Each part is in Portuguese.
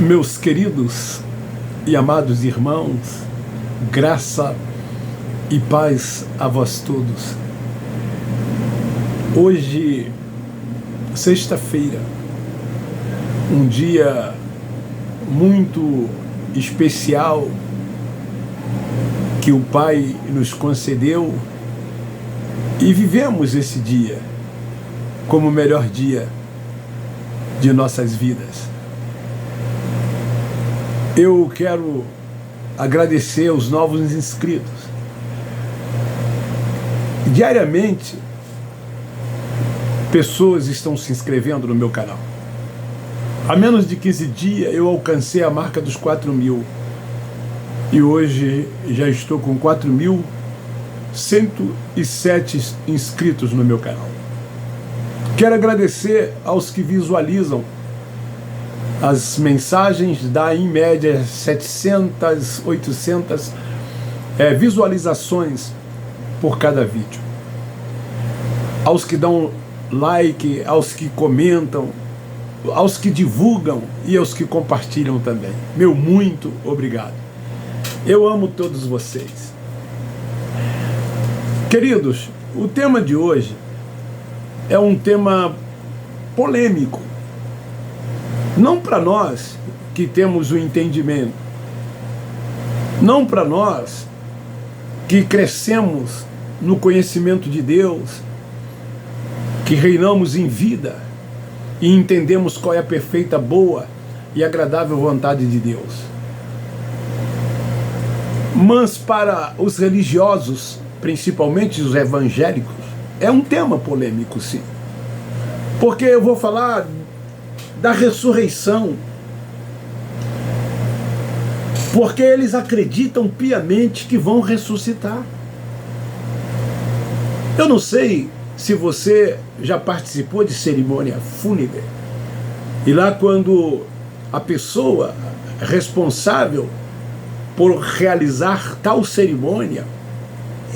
Meus queridos e amados irmãos, graça e paz a vós todos. Hoje, sexta-feira, um dia muito especial que o Pai nos concedeu e vivemos esse dia como o melhor dia de nossas vidas. Eu quero agradecer aos novos inscritos. Diariamente, pessoas estão se inscrevendo no meu canal. Há menos de 15 dias eu alcancei a marca dos 4.000 e hoje já estou com 4.107 inscritos no meu canal. Quero agradecer aos que visualizam as mensagens, dá em média 700, 800 visualizações por cada vídeo. Aos que dão like, aos que comentam, aos que divulgam e aos que compartilham também. Meu muito obrigado. Eu amo todos vocês. Queridos, o tema de hoje é um tema polêmico. Não para nós que temos o entendimento, não para nós que crescemos no conhecimento de Deus, que reinamos em vida e entendemos qual é a perfeita, boa e agradável vontade de Deus. Mas para os religiosos, principalmente os evangélicos, é um tema polêmico, sim. Porque eu vou falar da ressurreição, porque eles acreditam piamente que vão ressuscitar. Eu não sei se você já participou de cerimônia fúnebre, e lá quando a pessoa responsável por realizar tal cerimônia,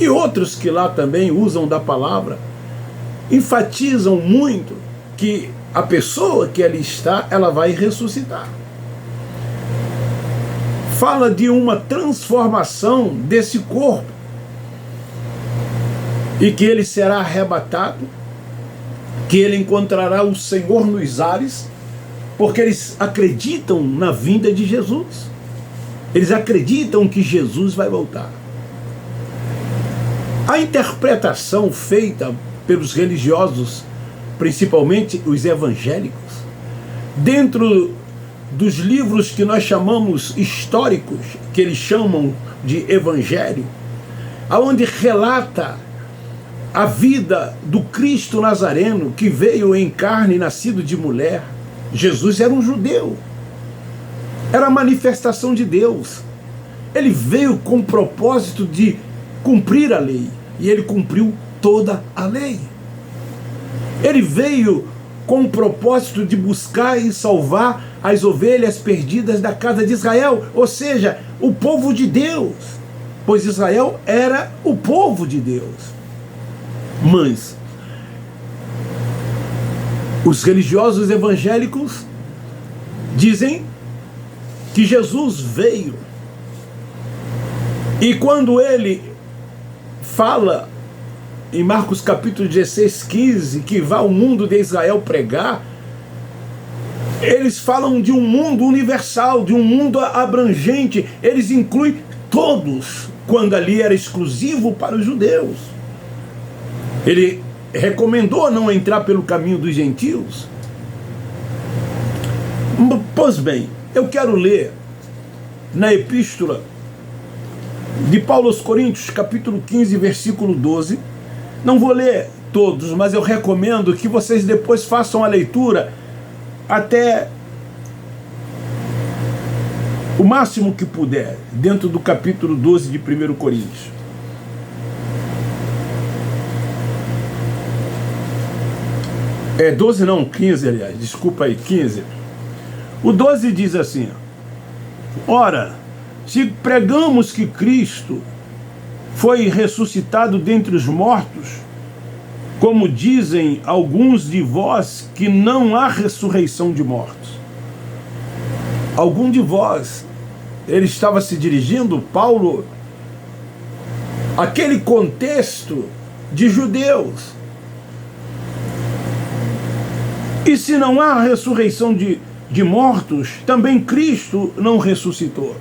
e outros que lá também usam da palavra, enfatizam muito que a pessoa que ali está, ela vai ressuscitar. Fala de uma transformação desse corpo e que ele será arrebatado, que ele encontrará o Senhor nos ares, porque eles acreditam na vinda de Jesus. Eles acreditam que Jesus vai voltar. A interpretação feita pelos religiosos, principalmente os evangélicos, dentro dos livros que nós chamamos históricos, que eles chamam de evangelho, aonde relata a vida do Cristo Nazareno, que veio em carne, nascido de mulher. Jesus era um judeu, era a manifestação de Deus. Ele veio com o propósito de cumprir a lei, e ele cumpriu toda a lei. Ele veio com o propósito de buscar e salvar as ovelhas perdidas da casa de Israel, ou seja, o povo de Deus, pois Israel era o povo de Deus. Mas os religiosos evangélicos dizem que Jesus veio, e quando ele fala em Marcos capítulo 16, 15, que vá ao mundo de Israel pregar, eles falam de um mundo universal, de um mundo abrangente. Eles incluem todos, quando ali era exclusivo para os judeus. Ele recomendou não entrar pelo caminho dos gentios. Pois bem, eu quero ler na epístola de Paulo aos Coríntios, capítulo 15, versículo 12, não vou ler todos, mas eu recomendo que vocês depois façam a leitura até o máximo que puder, dentro do capítulo 12 de 1 Coríntios. É 12 não, 15 aliás, desculpa aí, 15. O 12 diz assim: ora, se pregamos que Cristo foi ressuscitado dentre os mortos, como dizem alguns de vós que não há ressurreição de mortos. algum de vós, ele estava se dirigindo, Paulo, aquele contexto de judeus. E se não há ressurreição de mortos, também Cristo não ressuscitou.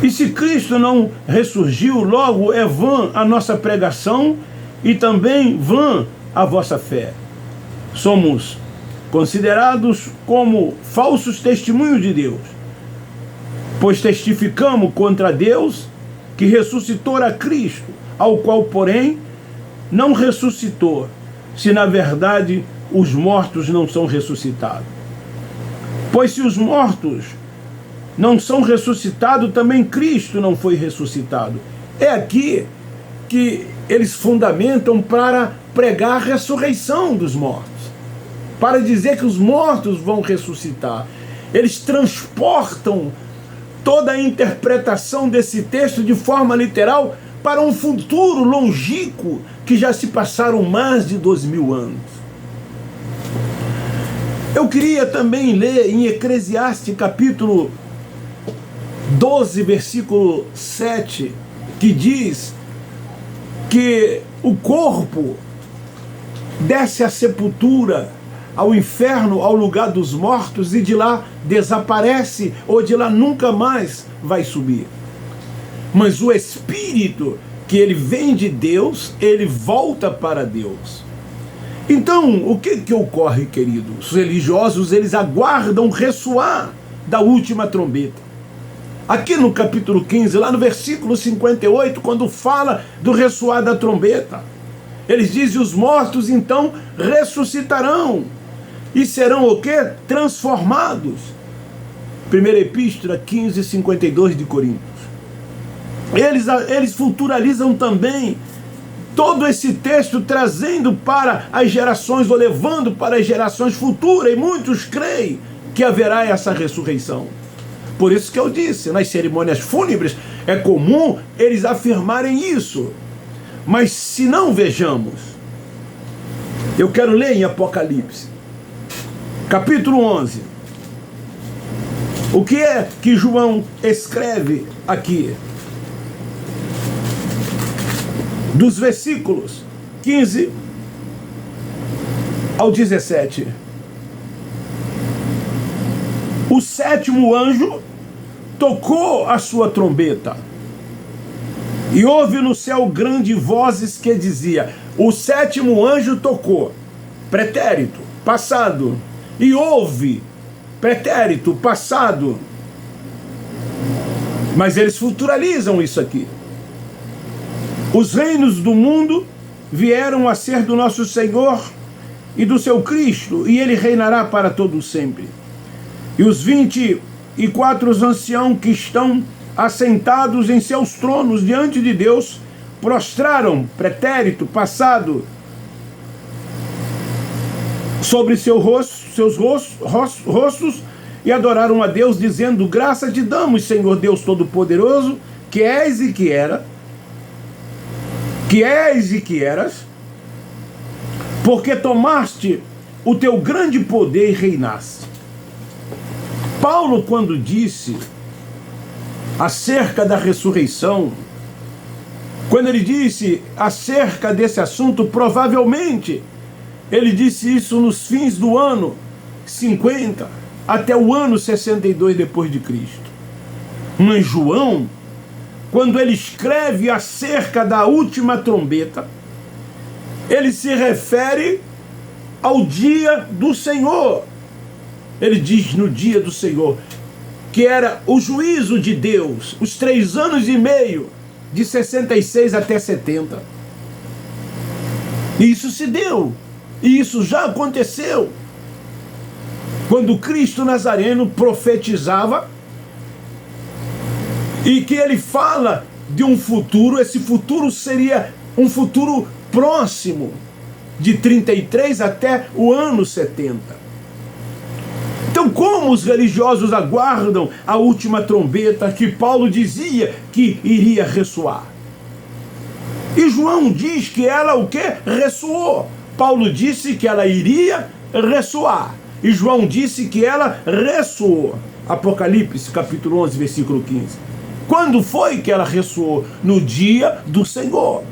E se Cristo não ressurgiu, logo é vã a nossa pregação e também vã a vossa fé. Somos considerados como falsos testemunhos de Deus, pois testificamos contra Deus que ressuscitou a Cristo, ao qual, porém, não ressuscitou, se na verdade os mortos não são ressuscitados. Pois se os mortos não são ressuscitados, também Cristo não foi ressuscitado. É aqui que eles fundamentam para pregar a ressurreição dos mortos, para dizer que os mortos vão ressuscitar. Eles transportam toda a interpretação desse texto de forma literal para um futuro longínquo que já se passaram mais de 2000 anos. Eu queria também ler em Eclesiastes capítulo 12, versículo 7, que diz que o corpo desce à sepultura, ao inferno, ao lugar dos mortos, e de lá desaparece, ou de lá nunca mais vai subir. Mas o espírito, que ele vem de Deus, ele volta para Deus. Então, o que ocorre, queridos? Os religiosos, eles aguardam o ressoar da última trombeta. Aqui no capítulo 15, lá no versículo 58, quando fala do ressoar da trombeta, eles dizem: os mortos então ressuscitarão e serão o quê? Transformados. Primeira Epístola 15, 52 de Coríntios. Eles futuralizam também todo esse texto, trazendo para as gerações, ou levando para as gerações futuras, e muitos creem que haverá essa ressurreição. Por isso que eu disse, nas cerimônias fúnebres é comum eles afirmarem isso. Mas se não, vejamos, eu quero ler em Apocalipse, capítulo 11. O que é que João escreve aqui? Dos versículos 15 ao 17. O sétimo anjo tocou a sua trombeta, e houve no céu grandes vozes que dizia. O sétimo anjo tocou, pretérito, passado, e houve, pretérito, passado. Mas eles futuralizam isso aqui. Os reinos do mundo vieram a ser do nosso Senhor e do seu Cristo, e ele reinará para todo sempre. E os 24 anciãos que estão assentados em seus tronos diante de Deus prostraram, pretérito, passado, sobre seus rostos, e adoraram a Deus, dizendo: graça te damos, Senhor Deus Todo-Poderoso, que és e que era, que és e que eras, porque tomaste o teu grande poder e reinaste. Paulo, quando disse acerca da ressurreição, quando ele disse acerca desse assunto, provavelmente ele disse isso nos fins do ano 50 até o ano 62 depois de Cristo. Mas João, quando ele escreve acerca da última trombeta, ele se refere ao dia do Senhor. Ele diz no dia do Senhor, que era o juízo de Deus, os 3 anos e meio, de 66 até 70. E isso se deu, e isso já aconteceu, quando Cristo Nazareno profetizava, e que ele fala de um futuro. Esse futuro seria um futuro próximo, de 33 até o ano 70. Então, como os religiosos aguardam a última trombeta que Paulo dizia que iria ressoar? E João diz que ela o quê? Ressoou. Paulo disse que ela iria ressoar. E João disse que ela ressoou. Apocalipse, capítulo 11, versículo 15. Quando foi que ela ressoou? No dia do Senhor.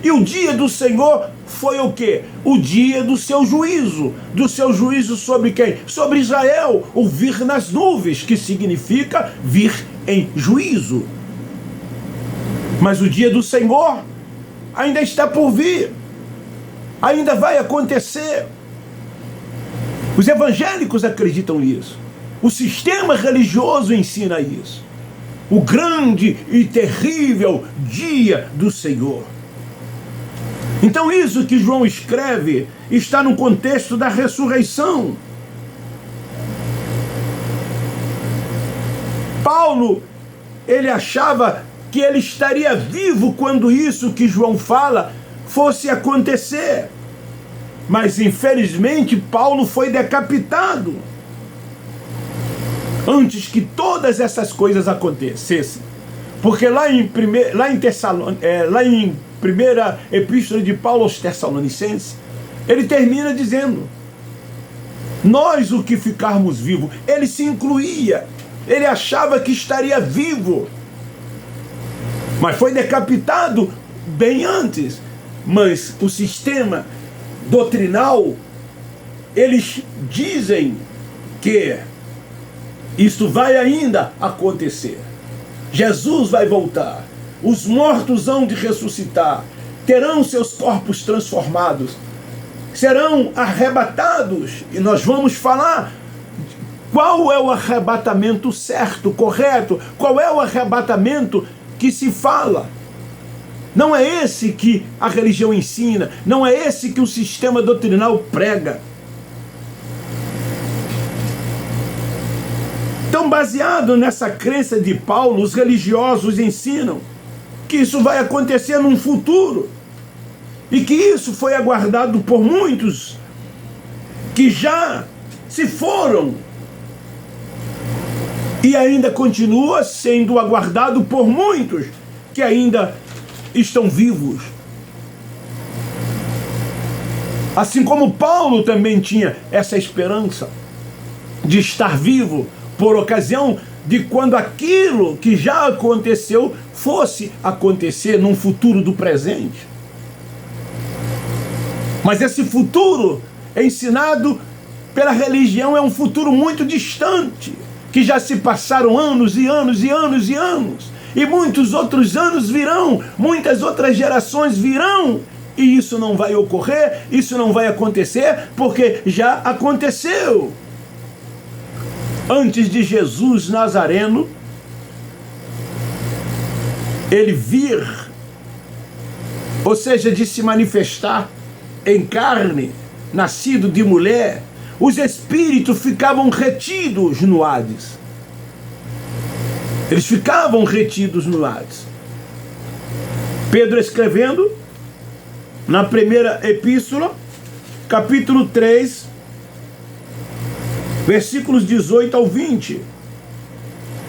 E o dia do Senhor foi o quê? O dia do seu juízo. Do seu juízo sobre quem? Sobre Israel. O vir nas nuvens, que significa vir em juízo. Mas o dia do Senhor ainda está por vir. Ainda vai acontecer. Os evangélicos acreditam nisso. O sistema religioso ensina isso. O grande e terrível dia do Senhor. Então isso que João escreve está no contexto da ressurreição. Paulo, ele achava que ele estaria vivo quando isso que João fala fosse acontecer. Mas infelizmente Paulo foi decapitado antes que todas essas coisas acontecessem. Porque lá em primeira epístola de Paulo aos Tessalonicenses, ele termina dizendo: nós o que ficarmos vivos. Ele se incluía, ele achava que estaria vivo, mas foi decapitado bem antes. Mas o sistema doutrinal, eles dizem que isso vai ainda acontecer. Jesus vai voltar, os mortos hão de ressuscitar, terão seus corpos transformados, serão arrebatados, e nós vamos falar qual é o arrebatamento certo, correto, qual é o arrebatamento que se fala. Não é esse que a religião ensina, não é esse que o sistema doutrinal prega. Então, baseado nessa crença de Paulo, os religiosos ensinam que isso vai acontecer num futuro, e que isso foi aguardado por muitos que já se foram, e ainda continua sendo aguardado por muitos que ainda estão vivos. Assim como Paulo também tinha essa esperança de estar vivo por ocasião de quando aquilo que já aconteceu fosse acontecer num futuro do presente. Mas esse futuro ensinado pela religião é um futuro muito distante, que já se passaram anos e anos e anos e anos, e muitos outros anos virão, muitas outras gerações virão, e isso não vai ocorrer, isso não vai acontecer, porque já aconteceu. Antes de Jesus Nazareno, ele vir, ou seja, de se manifestar em carne, nascido de mulher, os espíritos ficavam retidos no Hades. Eles ficavam retidos no Hades. Pedro escrevendo, na primeira epístola, capítulo 3, versículos 18 ao 20.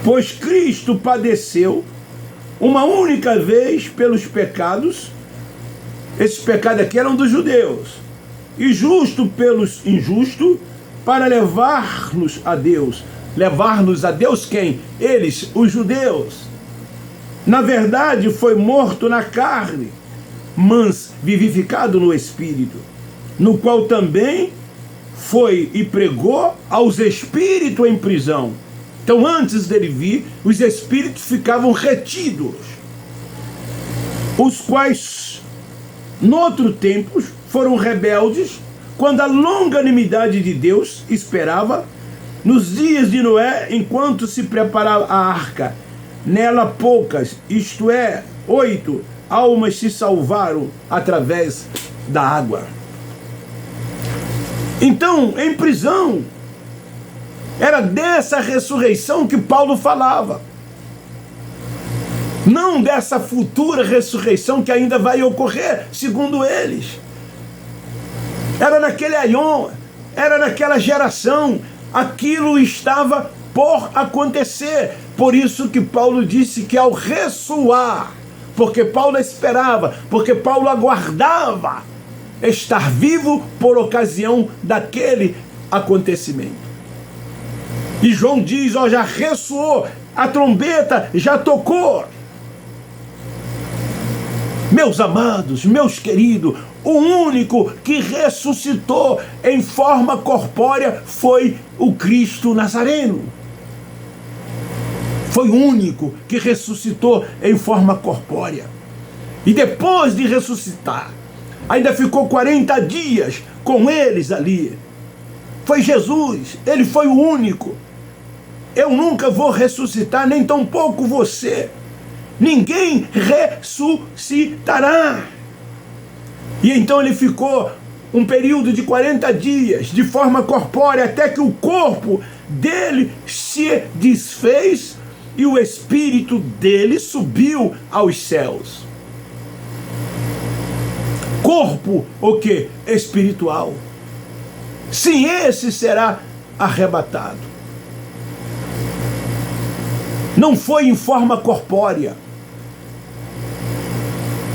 Pois Cristo padeceu uma única vez pelos pecados, esses pecados aqui eram dos judeus, e justo pelos injustos, para levar-nos a Deus. Levar-nos a Deus quem? Eles, os judeus. Na verdade, foi morto na carne, mas vivificado no Espírito, no qual também foi e pregou aos espíritos em prisão. Então, antes dele vir, os espíritos ficavam retidos, os quais, noutro tempo, foram rebeldes, quando a longanimidade de Deus esperava, nos dias de Noé, enquanto se preparava a arca. Nela poucas, isto é, 8 almas se salvaram através da água. Então, em prisão, era dessa ressurreição que Paulo falava. Não dessa futura ressurreição que ainda vai ocorrer, segundo eles. Era naquele aion, era naquela geração, aquilo estava por acontecer. Por isso que Paulo disse que ao ressoar, porque Paulo esperava, porque Paulo aguardava estar vivo por ocasião daquele acontecimento. E João diz, ó, já ressoou, a trombeta já tocou. Meus amados, meus queridos, o único que ressuscitou em forma corpórea foi o Cristo Nazareno. Foi o único que ressuscitou em forma corpórea. E depois de ressuscitar, ainda ficou 40 dias com eles ali. Foi Jesus, ele foi o único. Eu nunca vou ressuscitar, nem tampouco você. Ninguém ressuscitará. E então ele ficou um período de 40 dias, de forma corpórea, até que o corpo dele se desfez e o espírito dele subiu aos céus. Corpo, o quê? Espiritual. Sim, esse será arrebatado. Não foi em forma corpórea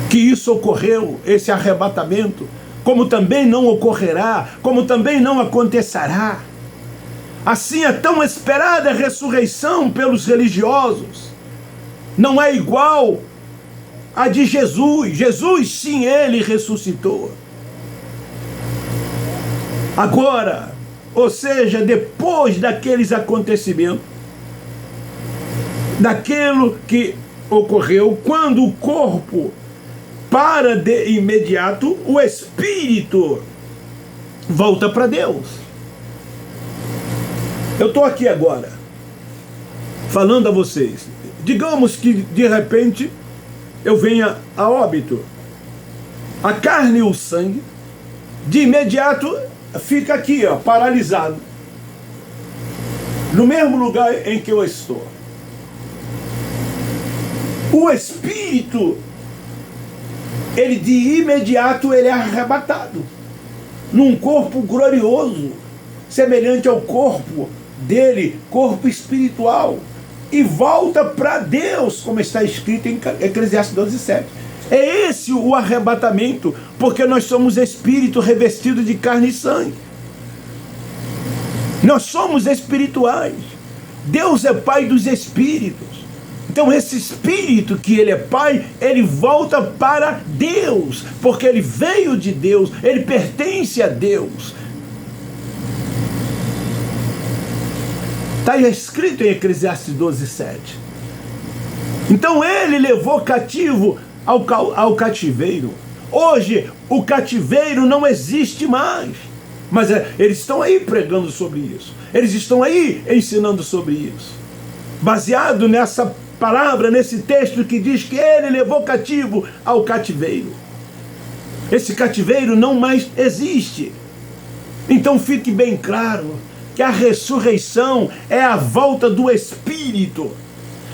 que isso ocorreu, esse arrebatamento, como também não ocorrerá, como também não acontecerá. Assim, a tão esperada ressurreição pelos religiosos não é igual à de Jesus. Jesus, sim, ele ressuscitou. Agora, ou seja, depois daqueles acontecimentos, daquilo que ocorreu, quando o corpo para de imediato, o espírito volta para Deus. Eu estou aqui agora, falando a vocês. Digamos que, de repente, eu venha a óbito. A carne e o sangue, de imediato, fica aqui, ó, paralisado. No mesmo lugar em que eu estou. O espírito, ele de imediato, ele é arrebatado. Num corpo glorioso, semelhante ao corpo dele, corpo espiritual, e volta para Deus, como está escrito em Eclesiastes 12:7. É esse o arrebatamento, porque nós somos espírito revestido de carne e sangue. Nós somos espirituais. Deus é Pai dos espíritos. Então esse espírito que ele é Pai, ele volta para Deus, porque ele veio de Deus, ele pertence a Deus. Está escrito em Eclesiastes 12:7. Então ele levou cativo ao cativeiro. Hoje o cativeiro não existe mais. Mas eles estão aí pregando sobre isso. Eles estão aí ensinando sobre isso. Baseado nessa palavra, nesse texto que diz que ele levou cativo ao cativeiro. Esse cativeiro não mais existe. Então fique bem claro que a ressurreição é a volta do espírito,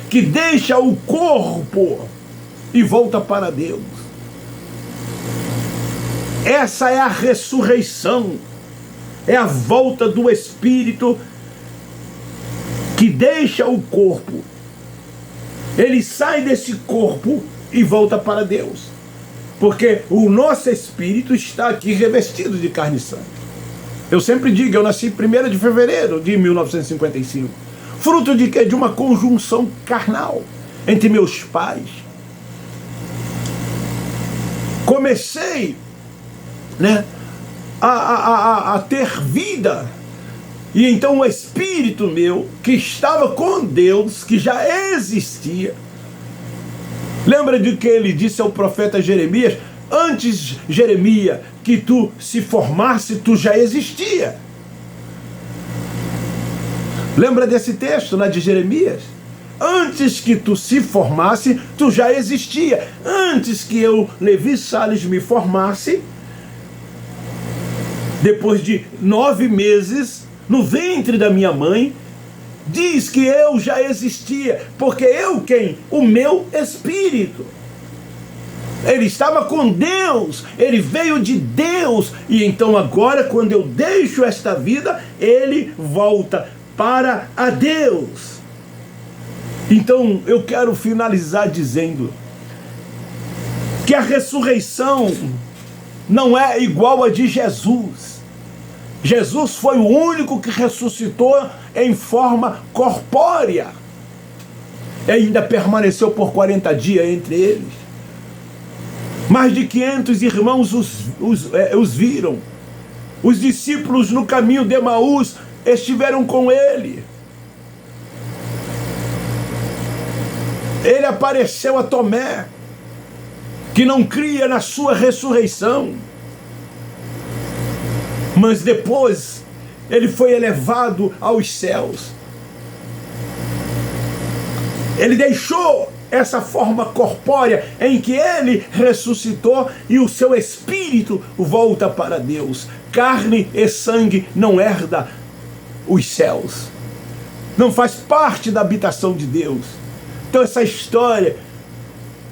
que deixa o corpo e volta para Deus. Essa é a ressurreição, é a volta do espírito que deixa o corpo. Ele sai desse corpo e volta para Deus, porque o nosso espírito está aqui revestido de carne e sangue. Eu sempre digo, eu nasci 1º de fevereiro de 1955. Fruto de quê? De uma conjunção carnal entre meus pais. Comecei, né, a ter vida. E então o espírito meu, que estava com Deus, que já existia. Lembra de que ele disse ao profeta Jeremias? Antes, Jeremias, que tu se formasse, tu já existia. Lembra desse texto lá de Jeremias? Antes que tu se formasse, tu já existia. Antes que eu, Levi Salles, me formasse, depois de 9 meses no ventre da minha mãe, diz que eu já existia. Porque eu quem? O meu espírito. Ele estava com Deus, ele veio de Deus, e então agora, quando eu deixo esta vida, ele volta para a Deus. Então eu quero finalizar dizendo que a ressurreição não é igual a de Jesus. Jesus foi o único que ressuscitou em forma corpórea. E ainda permaneceu por 40 dias entre eles. Mais de 500 irmãos os viram. Os discípulos no caminho de Emaús estiveram com ele. Ele apareceu a Tomé, que não cria na sua ressurreição. Mas depois ele foi elevado aos céus. Ele deixou essa forma corpórea em que ele ressuscitou e o seu espírito volta para Deus. Carne e sangue não herda os céus. Não faz parte da habitação de Deus. Então essa história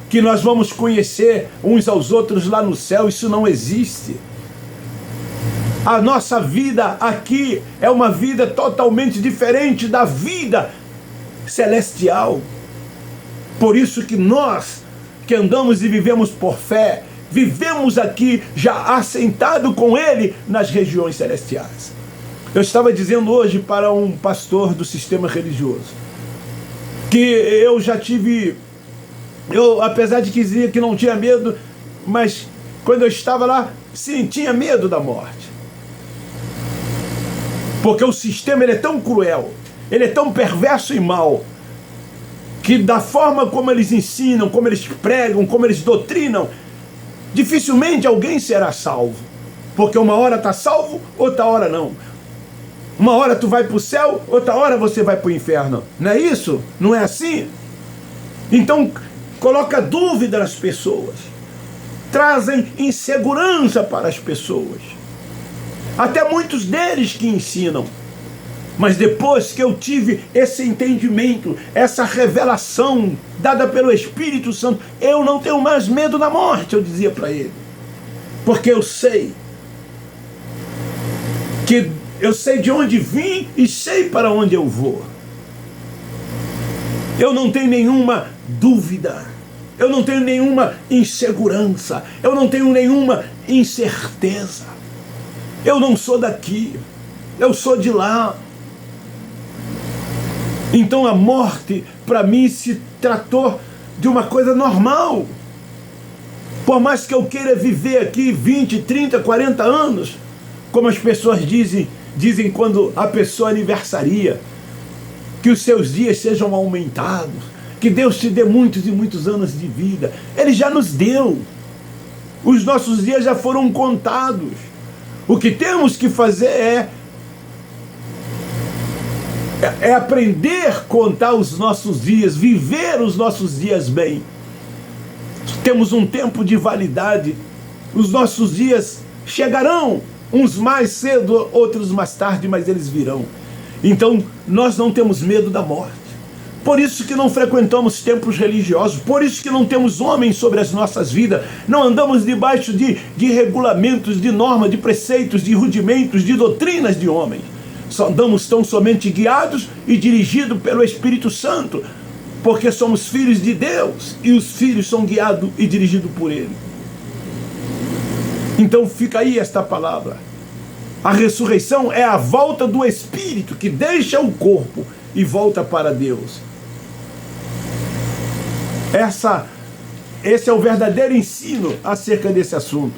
que nós vamos conhecer uns aos outros lá no céu, isso não existe. A nossa vida aqui é uma vida totalmente diferente da vida celestial. Por isso que nós, que andamos e vivemos por fé, vivemos aqui já assentado com Ele nas regiões celestiais. Eu estava dizendo hoje para um pastor do sistema religioso que eu já tive, apesar de que dizia que não tinha medo, mas quando eu estava lá, sim, tinha medo da morte. Porque o sistema ele é tão cruel, ele é tão perverso e mau, que da forma como eles ensinam, como eles pregam, como eles doutrinam, dificilmente alguém será salvo. Porque uma hora está salvo, outra hora não. Uma hora tu vai para o céu, outra hora você vai para o inferno. Não é isso? Não é assim? Então, coloca dúvida nas pessoas. Trazem insegurança para as pessoas. Até muitos deles que ensinam. Mas depois que eu tive esse entendimento, essa revelação dada pelo Espírito Santo, eu não tenho mais medo da morte, eu dizia para ele. Porque eu sei de onde vim e sei para onde eu vou. Eu não tenho nenhuma dúvida, eu não tenho nenhuma insegurança, eu não tenho nenhuma incerteza. Eu não sou daqui, eu sou de lá. Então a morte para mim se tratou de uma coisa normal. Por mais que eu queira viver aqui 20, 30, 40 anos, como as pessoas dizem quando a pessoa aniversaria, que os seus dias sejam aumentados, que Deus te dê muitos e muitos anos de vida. Ele já nos deu. Os nossos dias já foram contados. O que temos que fazer é aprender a contar os nossos dias, viver os nossos dias bem. Temos um tempo de validade. Os nossos dias chegarão, uns mais cedo, outros mais tarde, mas eles virão. Então, nós não temos medo da morte. Por isso que não frequentamos templos religiosos, por isso que não temos homens sobre as nossas vidas, não andamos debaixo de regulamentos, de normas, de preceitos, de rudimentos, de doutrinas de homens. Só andamos tão somente guiados e dirigidos pelo Espírito Santo, porque somos filhos de Deus e os filhos são guiados e dirigidos por Ele. Então fica aí esta palavra. A ressurreição é a volta do Espírito que deixa o corpo e volta para Deus. Esse é o verdadeiro ensino acerca desse assunto.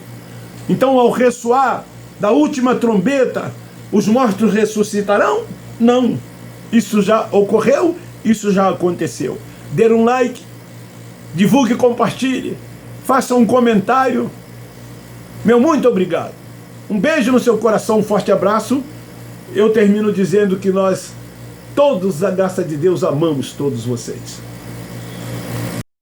Então, ao ressoar da última trombeta, os mortos ressuscitarão? Não. Isso já ocorreu, isso já aconteceu. Dê um like, divulgue e compartilhe, faça um comentário. Meu muito obrigado. Um beijo no seu coração, um forte abraço. Eu termino dizendo que nós, todos, a graça de Deus, amamos todos vocês.